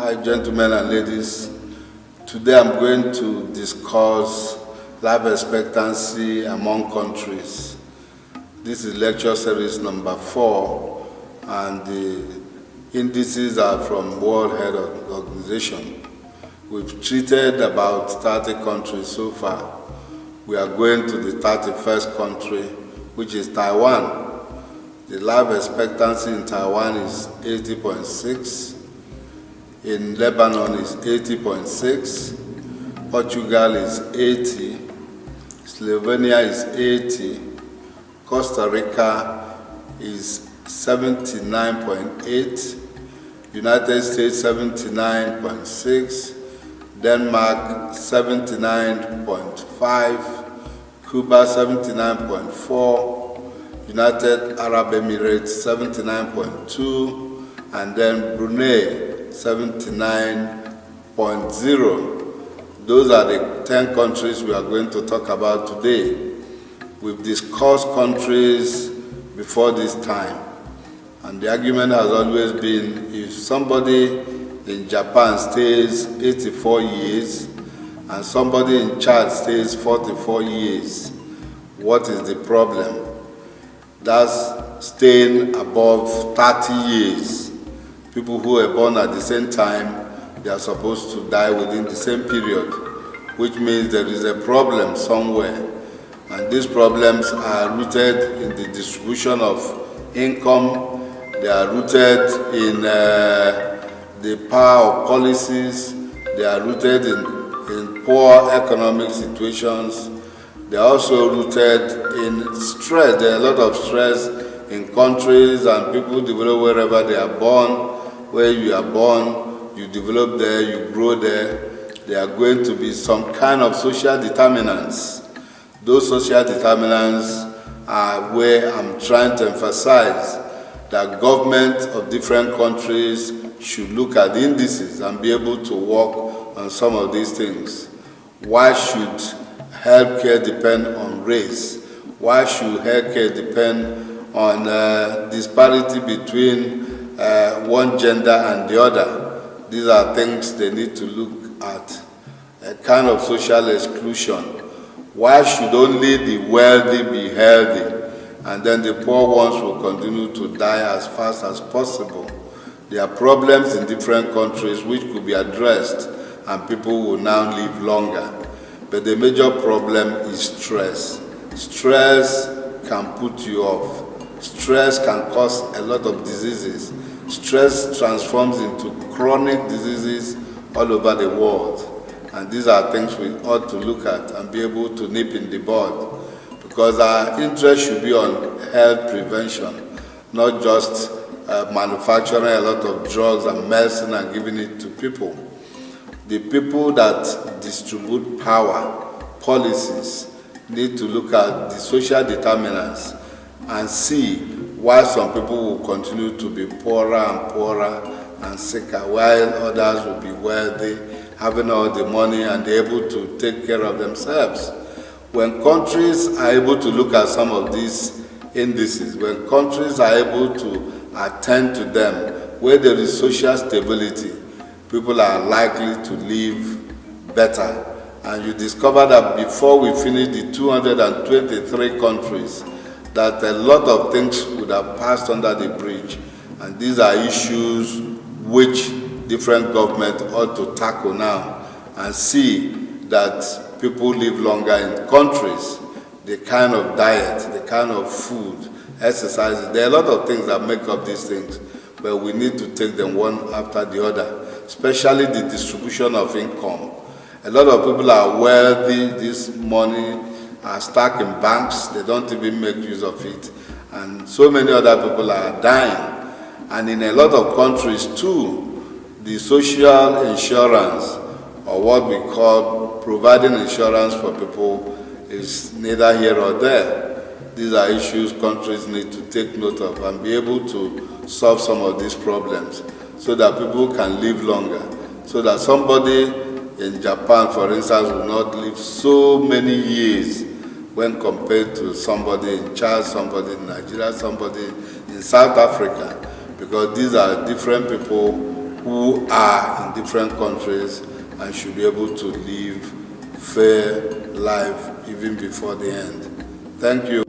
Hi, gentlemen and ladies. Today I'm going to discuss life expectancy among countries. This is lecture series number 4, and the indices are from World Health Organization. We've treated about 30 countries so far. We are going to the 31st country, which is Taiwan. The life expectancy in Taiwan is 80.6. In Lebanon is 80.6. Portugal is 80. Slovenia is 80. Costa Rica is 79.8. United States 79.6. Denmark 79.5. Cuba 79.4. United Arab Emirates 79.2, and then Brunei 79.0. Those are the 10 countries we are going to talk about today. We've discussed countries before this time, and the argument has always been if somebody in Japan stays 84 years and somebody in Chad stays 44 years, what is the problem? That's staying above 30 years. People who were born at the same time, they are supposed to die within the same period, which means there is a problem somewhere. And these problems are rooted in the distribution of income. They are rooted in the power of policies. They are rooted in poor economic situations. They are also rooted in stress. There are a lot of stress in countries, and people develop wherever they are born. Where you are born, you develop there, you grow there. There are going to be some kind of social determinants. Those social determinants are where I'm trying to emphasize that governments of different countries should look at the indices and be able to work on some of these things. Why should healthcare depend on race? Why should healthcare depend on disparity between one gender and the other? These are things they need to look at. A kind of social exclusion. Why should only the wealthy be healthy and then the poor ones will continue to die as fast as possible? There are problems in different countries which could be addressed and people will now live longer. But the major problem is stress. Stress can put you off. Stress can cause a lot of diseases. Stress transforms into chronic diseases all over the world. And these are things we ought to look at and be able to nip in the bud. Because our interest should be on health prevention, not just manufacturing a lot of drugs and medicine and giving it to people. The people that distribute power, policies, need to look at the social determinants and see why some people will continue to be poorer and poorer and sicker, while others will be wealthy, having all the money and able to take care of themselves. When countries are able to look at some of these indices, when countries are able to attend to them, where there is social stability, people are likely to live better. And you discover that before we finish the 223 countries, that a lot of things would have passed under the bridge. And these are issues which different governments ought to tackle now and see that people live longer in countries. The kind of diet, the kind of food, exercise, there are a lot of things that make up these things, but we need to take them one after the other. Especially the distribution of income. A lot of people are wealthy, this money are stuck in banks, they don't even make use of it. And so many other people are dying. And in a lot of countries too, the social insurance, or what we call providing insurance for people, is neither here or there. These are issues countries need to take note of and be able to solve some of these problems, so that people can live longer, so that somebody in Japan, for instance, will not live so many years when compared to somebody in Chad, somebody in Nigeria, somebody in South Africa, because these are different people who are in different countries and should be able to live fair life even before the end. Thank you.